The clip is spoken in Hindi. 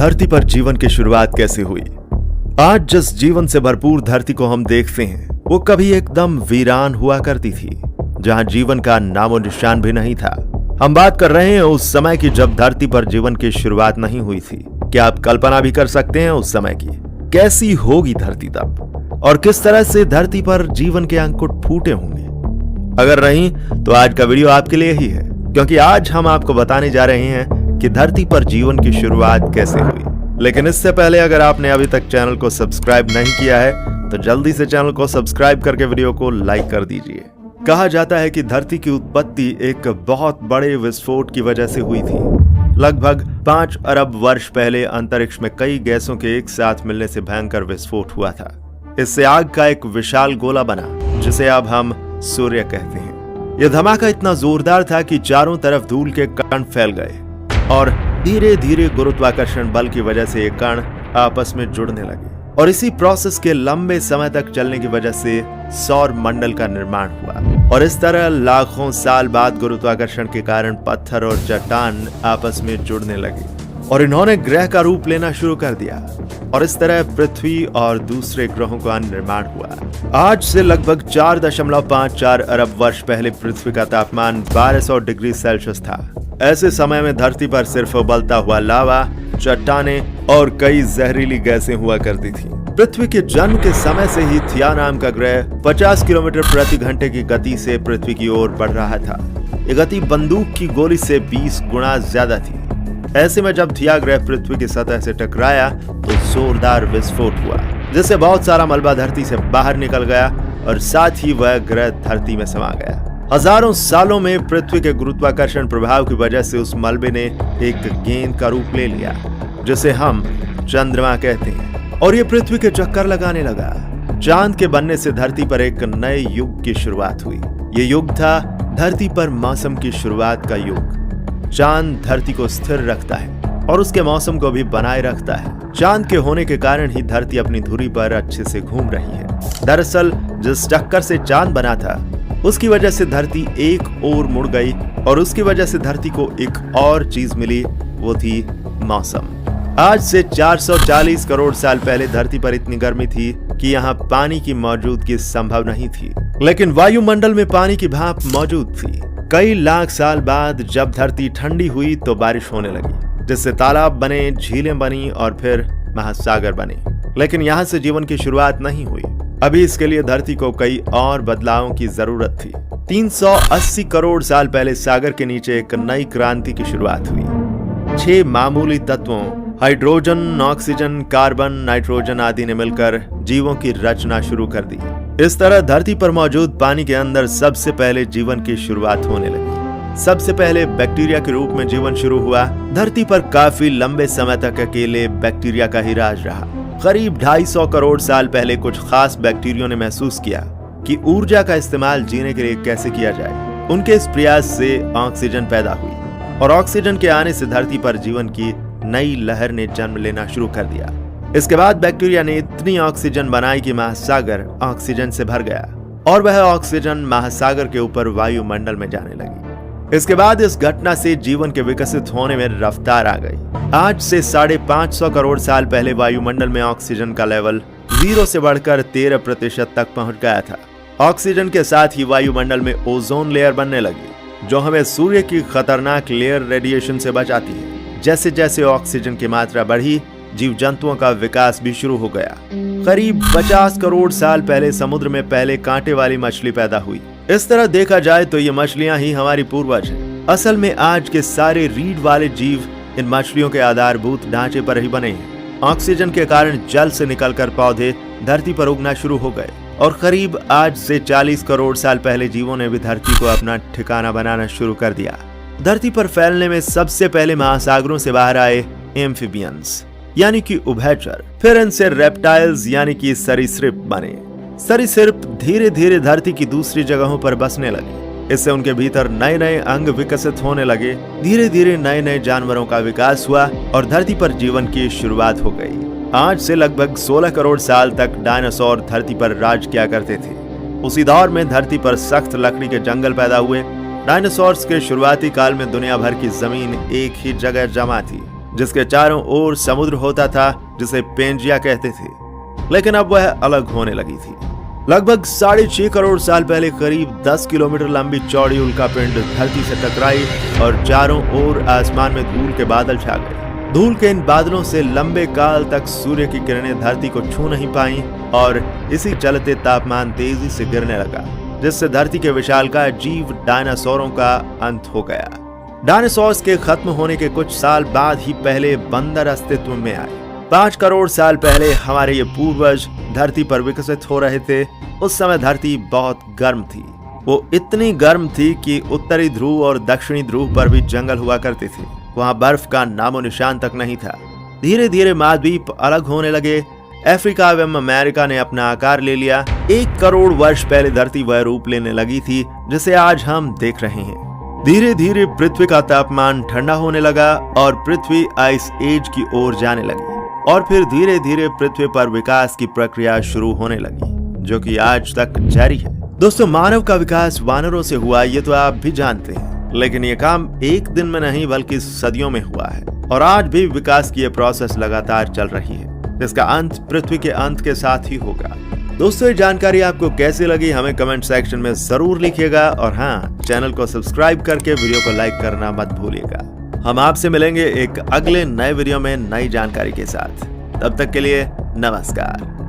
धरती पर जीवन की शुरुआत कैसे हुई। आज जिस जीवन से भरपूर धरती को हम देखते हैं वो कभी एकदम वीरान हुआ करती थी, जहां जीवन का नामो निशान भी नहीं था। हम बात कर रहे हैं उस समय की जब धरती पर जीवन की शुरुआत नहीं हुई थी। क्या आप कल्पना भी कर सकते हैं उस समय की कैसी होगी धरती तब, और किस तरह से धरती पर जीवन के अंकुर फूटे होंगे। अगर नहीं तो आज का वीडियो आपके लिए ही है, क्योंकि आज हम आपको बताने जा रहे हैं कि धरती पर जीवन की शुरुआत कैसे हुई। लेकिन इससे पहले अगर आपने अभी तक चैनल को सब्सक्राइब नहीं किया है तो जल्दी से चैनल को सब्सक्राइब करके वीडियो को लाइक कर दीजिए। कहा जाता है कि धरती की उत्पत्ति एक बहुत बड़े विस्फोट की वजह से हुई थी। लगभग 5 अरब वर्ष पहले अंतरिक्ष में कई गैसों के एक साथ मिलने से भयंकर विस्फोट हुआ था। इससे आग का एक विशाल गोला बना, जिसे अब हम सूर्य कहते हैं। यह धमाका इतना जोरदार था कि चारों तरफ धूल के कण फैल गए और धीरे धीरे गुरुत्वाकर्षण बल की वजह से ये कण आपस में जुड़ने लगे, और इसी प्रोसेस के लंबे समय तक चलने की वजह से सौर मंडल का निर्माण हुआ। और इस तरह लाखों साल बाद गुरुत्वाकर्षण के कारण पत्थर और चट्टान आपस में जुड़ने लगे और इन्होंने ग्रह का रूप लेना शुरू कर दिया, और इस तरह पृथ्वी और दूसरे ग्रहों का निर्माण हुआ। आज से लगभग 4.54 अरब वर्ष पहले पृथ्वी का तापमान 1200 डिग्री सेल्सियस था। ऐसे समय में धरती पर सिर्फ उबलता हुआ लावा, चट्टानें और कई जहरीली गैसें हुआ करती थी। पृथ्वी के जन्म के समय से ही थिया नाम का ग्रह 50 किलोमीटर प्रति घंटे की गति से पृथ्वी की ओर बढ़ रहा था। ये गति बंदूक की गोली से 20 गुना ज्यादा थी। ऐसे में जब थिया ग्रह पृथ्वी की सतह से टकराया तो जोरदार विस्फोट हुआ, जिससे बहुत सारा मलबा धरती से बाहर निकल गया और साथ ही वह ग्रह धरती में समा गया। हजारों सालों में पृथ्वी के गुरुत्वाकर्षण प्रभाव की वजह से उस मलबे ने एक गेंद का रूप ले लिया, जिसे हम चंद्रमा कहते हैं, और ये पृथ्वी के चक्कर लगाने लगा। चांद के बनने से धरती पर एक नए युग की शुरुआत हुई। ये युग था धरती पर मौसम की शुरुआत का युग। चांद धरती को स्थिर रखता है और उसके मौसम को भी बनाए रखता है। चांद के होने के कारण ही धरती अपनी धुरी पर अच्छे से घूम रही है। दरअसल जिस टक्कर से चांद बना था उसकी वजह से धरती एक ओर मुड़ गई, और उसकी वजह से धरती को एक और चीज मिली, वो थी मौसम। आज से 440 करोड़ साल पहले धरती पर इतनी गर्मी थी कि यहाँ पानी की मौजूदगी संभव नहीं थी, लेकिन वायुमंडल में पानी की भाप मौजूद थी। कई लाख साल बाद जब धरती ठंडी हुई तो बारिश होने लगी, जिससे तालाब बने, झीलें बनी और फिर महासागर बने। लेकिन यहाँ से जीवन की शुरुआत नहीं हुई। अभी इसके लिए धरती को कई और बदलावों की जरूरत थी। 380 करोड़ साल पहले सागर के नीचे एक नई क्रांति की शुरुआत हुई। 6 मामूली तत्वों हाइड्रोजन, ऑक्सीजन, कार्बन, नाइट्रोजन आदि ने मिलकर जीवों की रचना शुरू कर दी। इस तरह धरती पर मौजूद पानी के अंदर सबसे पहले जीवन की शुरुआत होने लगी। सबसे पहले बैक्टीरिया के रूप में जीवन शुरू हुआ। धरती पर काफी लंबे समय तक अकेले बैक्टीरिया का ही राज रहा। करीब 250 करोड़ साल पहले कुछ खास बैक्टीरियों ने महसूस किया कि ऊर्जा का इस्तेमाल जीने के लिए कैसे किया जाए। उनके इस प्रयास से ऑक्सीजन पैदा हुई, और ऑक्सीजन के आने से धरती पर जीवन की नई लहर ने जन्म लेना शुरू कर दिया। इसके बाद बैक्टीरिया ने इतनी ऑक्सीजन बनाई कि महासागर ऑक्सीजन से भर गया, और वह ऑक्सीजन महासागर के ऊपर वायुमंडल में जाने लगी। इसके बाद इस घटना से जीवन के विकसित होने में रफ्तार आ गई। आज से 550 करोड़ साल पहले वायुमंडल में ऑक्सीजन का लेवल 0 से बढ़कर 13% तक पहुंच गया था। ऑक्सीजन के साथ ही वायुमंडल में ओजोन लेयर बनने लगी, जो हमें सूर्य की खतरनाक लेयर रेडिएशन से बचाती है। जैसे जैसे ऑक्सीजन की मात्रा बढ़ी, जीव जंतुओं का विकास भी शुरू हो गया। करीब 50 करोड़ साल पहले समुद्र में पहले कांटे वाली मछली पैदा हुई। इस तरह देखा जाए तो ये मछलियां ही हमारी पूर्वज हैं। असल में आज के सारे रीढ़ वाले जीव इन मछलियों के आधारभूत ढांचे पर ही बने हैं। ऑक्सीजन के कारण जल से निकलकर पौधे धरती पर उगना शुरू हो गए, और करीब आज से 40 करोड़ साल पहले जीवों ने भी धरती को अपना ठिकाना बनाना शुरू कर दिया। धरती पर फैलने में सबसे पहले महासागरों से बाहर आए एम्फीबियंस यानी कि उभयचर, फिर इनसे रेप्टाइल्स यानी कि सरीसृप बने। सरीसृप धीरे धीरे धरती की दूसरी जगहों पर बसने लगे। इससे उनके भीतर नए नए अंग विकसित होने लगे। धीरे धीरे नए नए जानवरों का विकास हुआ और धरती पर जीवन की शुरुआत हो गई। आज से लगभग 16 करोड़ साल तक डायनासोर धरती पर राज किया करते थे। उसी दौर में धरती पर सख्त लकड़ी के जंगल पैदा हुए। डायनासोर्स के शुरुआती काल में दुनिया भर की जमीन एक ही जगह जमा थी। जिसके चारों ओर समुद्र होता था, जिसे पेंजिया कहते थे। लेकिन अब वह अलग होने लगी थी। लगभग 6.5 करोड़ साल पहले करीब 10 किलोमीटर लंबी चौड़ी उल्कापिंड धरती से टकराई और चारों ओर आसमान में धूल के बादल छा गए। धूल के इन बादलों से लंबे काल तक सूर्य की किरणें धरती को छू नहीं पाईं और इसी चलते तापमान तेजी से गिरने लगा, जिससे धरती के विशालकाय जीव डायनासोरों का अंत हो गया। डायनासोर्स के खत्म होने के कुछ साल बाद ही पहले बंदर अस्तित्व में आए। 5 करोड़ साल पहले हमारे ये पूर्वज धरती पर विकसित हो रहे थे। उस समय धरती बहुत गर्म थी। वो इतनी गर्म थी कि उत्तरी ध्रुव और दक्षिणी ध्रुव पर भी जंगल हुआ करते थे। वहां बर्फ का नामो निशान तक नहीं था। धीरे धीरे महाद्वीप अलग होने लगे। अफ्रीका एवं अमेरिका ने अपना आकार ले लिया। 1 करोड़ वर्ष पहले धरती वह रूप लेने लगी थी जिसे आज हम देख रहे हैं। धीरे धीरे पृथ्वी का तापमान ठंडा होने लगा और पृथ्वी आइस एज की ओर जाने लगी। और फिर धीरे धीरे पृथ्वी पर विकास की प्रक्रिया शुरू होने लगी, जो कि आज तक जारी है। दोस्तों, मानव का विकास वानरों से हुआ, ये तो आप भी जानते हैं। लेकिन ये काम एक दिन में नहीं बल्कि सदियों में हुआ है और आज भी विकास की ये प्रोसेस लगातार चल रही है, जिसका अंत पृथ्वी के अंत के साथ ही होगा। दोस्तों, ये जानकारी आपको कैसी लगी हमें कमेंट सेक्शन में जरूर लिखिएगा और हाँ, चैनल को सब्सक्राइब करके वीडियो को लाइक करना मत भूलिएगा। हम आपसे मिलेंगे एक अगले नए वीडियो में नई जानकारी के साथ। तब तक के लिए नमस्कार।